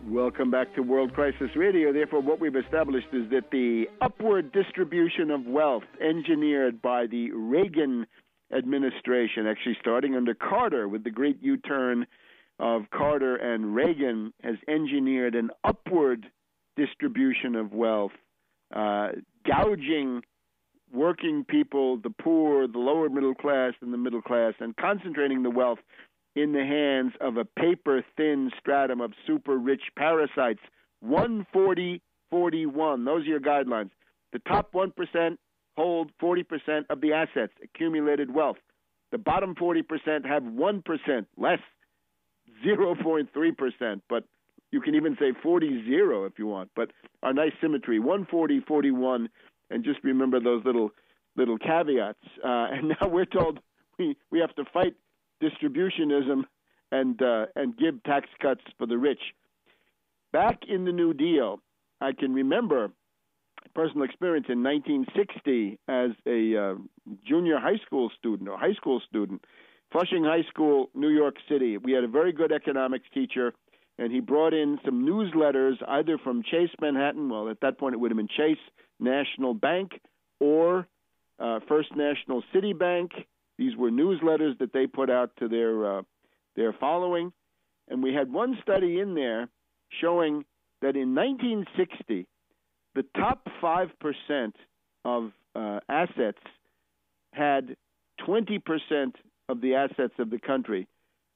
Welcome back to World Crisis Radio. Therefore, what we've established is that the upward distribution of wealth engineered by the Reagan administration, actually starting under Carter with the great U-turn of Carter and Reagan, has engineered an upward distribution of wealth, gouging working people, the poor, the lower middle class, and the middle class, and concentrating the wealth in the hands of a paper-thin stratum of super-rich parasites. 140-41. Those are your guidelines. The top 1% hold 40% of the assets, accumulated wealth. The bottom 40% have 1%, less, 0.3%. But you can even say 40-0 if you want. But a nice symmetry, 140-41. And just remember those little caveats. And now we're told we have to fight distributionism and give tax cuts for the rich. Back in the New Deal, I can remember personal experience in 1960 as a junior high school student or high school student, Flushing High School, New York City. We had a very good economics teacher, and he brought in some newsletters either from Chase Manhattan, well, at that point it would have been Chase National Bank, or First National City Bank. These were newsletters that they put out to their following. And we had one study in there showing that in 1960, the top 5% of assets had 20% of the assets of the country,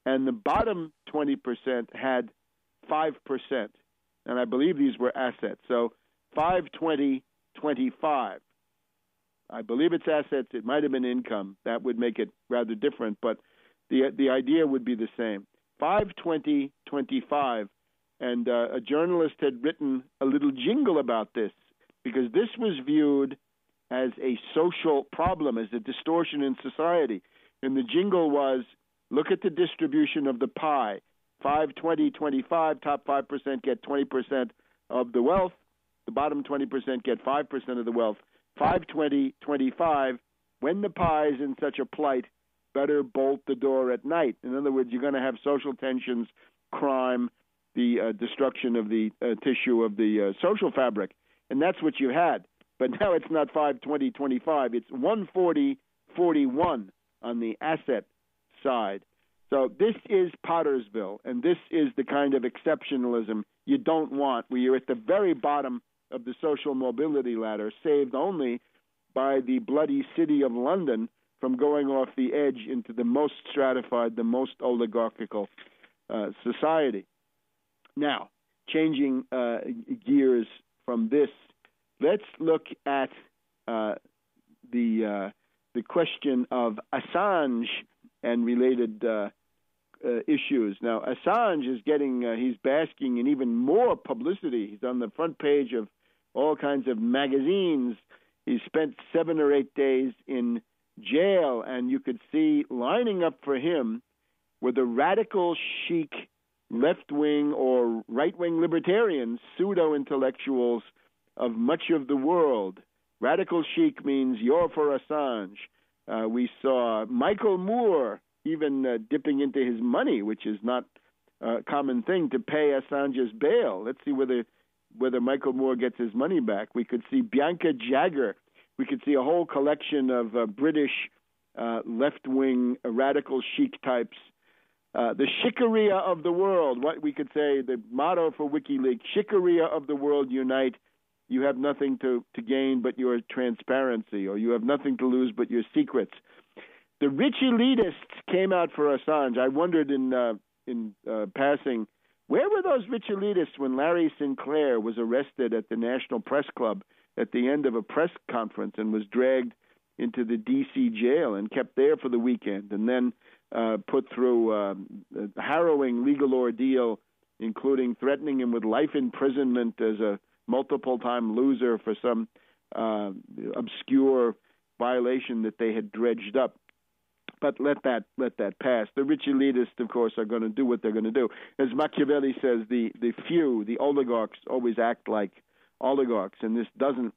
and the bottom 20% had 5%. And I believe these were assets. So 5, 20, 25. I believe it's assets. It might have been income. That would make it rather different, but the idea would be the same. 5, 20, 25. And a journalist had written a little jingle about this because this was viewed as a social problem, as a distortion in society. And the jingle was, look at the distribution of the pie. 5, 20, 25, top 5% get 20% of the wealth. The bottom 20% get 5% of the wealth. 5, 20, 25, when the pie is in such a plight, better bolt the door at night. In other words, you're going to have social tensions, crime, the destruction of the tissue of the social fabric. And that's what you had. But now it's not 5, 20, 25. It's 140, 41 on the asset side. So this is Pottersville, and this is the kind of exceptionalism you don't want, where you're at the very bottom of the social mobility ladder, saved only by the bloody city of London from going off the edge into the most stratified, the most oligarchical society. Now, changing gears from this, let's look at the question of Assange and related issues. Now, Assange is getting, he's basking in even more publicity. He's on the front page of all kinds of magazines. He spent 7 or 8 days in jail, and you could see lining up for him were the radical chic left-wing or right-wing libertarians, pseudo-intellectuals of much of the world. Radical chic means you're for Assange. We saw Michael Moore even dipping into his money, which is not a common thing, to pay Assange's bail. Let's see whether Michael Moore gets his money back. We could see Bianca Jagger. We could see a whole collection of British left-wing radical chic types. The chicoria of the world, what we could say, the motto for WikiLeaks, chicoria of the world unite. You have nothing to gain but your transparency, or you have nothing to lose but your secrets. The rich elitists came out for Assange. I wondered in passing, where were those rich elitists when Larry Sinclair was arrested at the National Press Club at the end of a press conference and was dragged into the D.C. jail and kept there for the weekend, and then put through a harrowing legal ordeal, including threatening him with life imprisonment as a multiple-time loser for some obscure violation that they had dredged up. But let that pass. The rich elitists, of course, are going to do what they're going to do. As Machiavelli says, the few, the oligarchs, always act like oligarchs, and this doesn't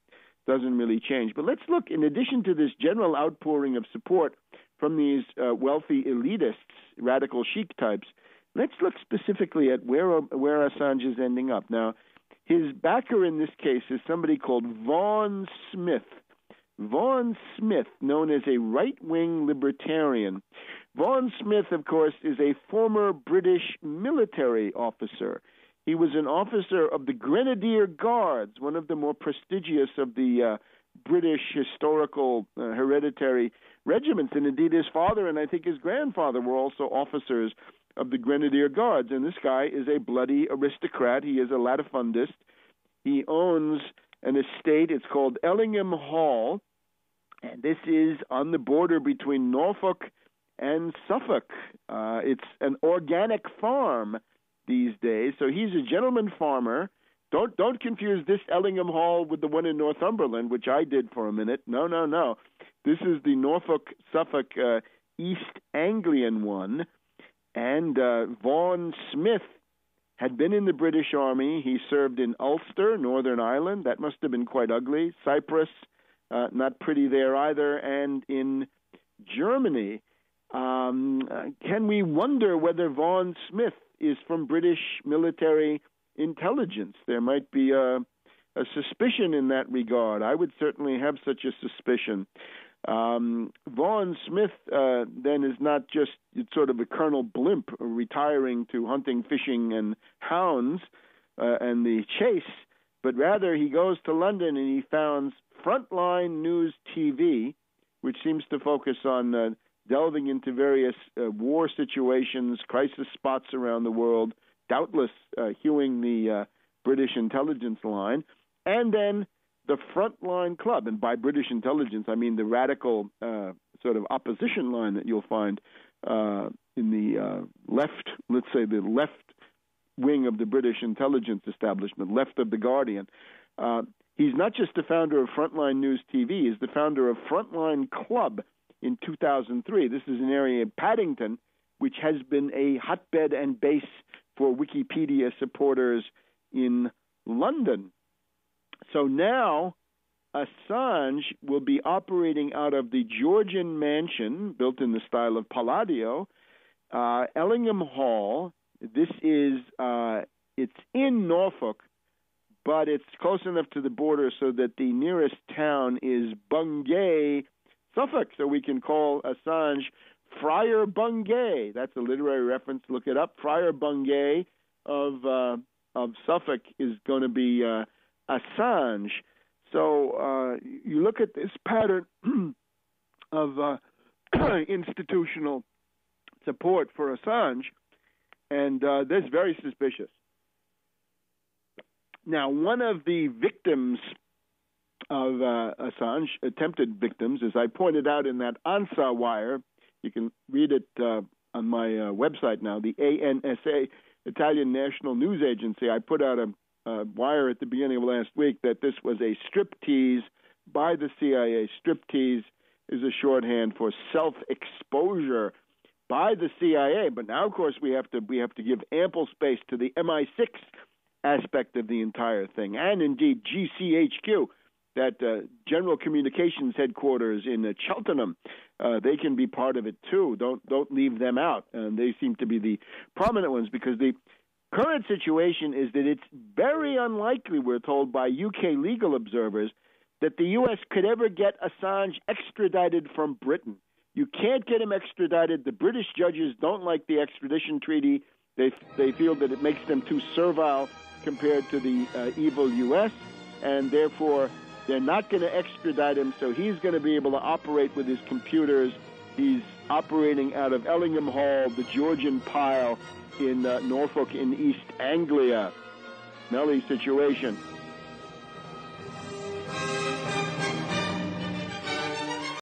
really change. But let's look, in addition to this general outpouring of support from these wealthy elitists, radical chic types, let's look specifically at where Assange is ending up. Now, his backer in this case is somebody called Vaughn Smith. Vaughn Smith, known as a right-wing libertarian. Vaughn Smith, of course, is a former British military officer. He was an officer of the Grenadier Guards, one of the more prestigious of the British historical hereditary regiments. And indeed, his father and I think his grandfather were also officers of the Grenadier Guards. And this guy is a bloody aristocrat. He is a latifundist. He owns an estate. It's called Ellingham Hall. And this is on the border between Norfolk and Suffolk. It's an organic farm these days. So he's a gentleman farmer. Don't confuse this Ellingham Hall with the one in Northumberland, which I did for a minute. No. This is the Norfolk-Suffolk East Anglian one. And Vaughn Smith had been in the British Army. He served in Ulster, Northern Ireland. That must have been quite ugly. Cyprus, not pretty there either. And in Germany. Can we wonder whether Vaughn Smith is from British military intelligence? There might be a suspicion in that regard. I would certainly have such a suspicion. Vaughn Smith then is not just sort of a Colonel Blimp retiring to hunting, fishing, and hounds and the chase, but rather he goes to London and he founds Frontline News TV, which seems to focus on delving into various war situations, crisis spots around the world, doubtless hewing the British intelligence line, and then the Frontline Club. And by British intelligence, I mean the radical sort of opposition line that you'll find in the left, let's say the left wing of the British intelligence establishment, left of the Guardian. He's not just the founder of Frontline News TV, he's the founder of Frontline Club in 2003. This is an area in Paddington, which has been a hotbed and base for Wikipedia supporters in London. So now Assange will be operating out of the Georgian mansion, built in the style of Palladio, Ellingham Hall. This is, it's in Norfolk, but it's close enough to the border so that the nearest town is Bungay, Suffolk. So we can call Assange Friar Bungay. That's a literary reference. Look it up. Friar Bungay of Suffolk is going to be Assange. So you look at this pattern of institutional support for Assange, and that's very suspicious. Now, one of the victims of Assange, attempted victims, as I pointed out in that ANSA wire, you can read it on my website now, the ANSA, Italian National News Agency. I put out a wire at the beginning of last week that this was a striptease by the CIA. Striptease is a shorthand for self-exposure by the CIA. But now, of course, we have to give ample space to the MI6 aspect of the entire thing, and indeed GCHQ, that General Communications Headquarters in Cheltenham. They can be part of it too. Don't leave them out. They seem to be the prominent ones, because the current situation is that it's very unlikely, we're told by UK legal observers, that the U.S. could ever get Assange extradited from Britain. You can't get him extradited. The British judges don't like the extradition treaty. They feel that it makes them too servile compared to the evil U.S., and therefore they're not going to extradite him, so he's going to be able to operate with his computers. He's operating out of Ellingham Hall, the Georgian pile in Norfolk in East Anglia. Smelly situation.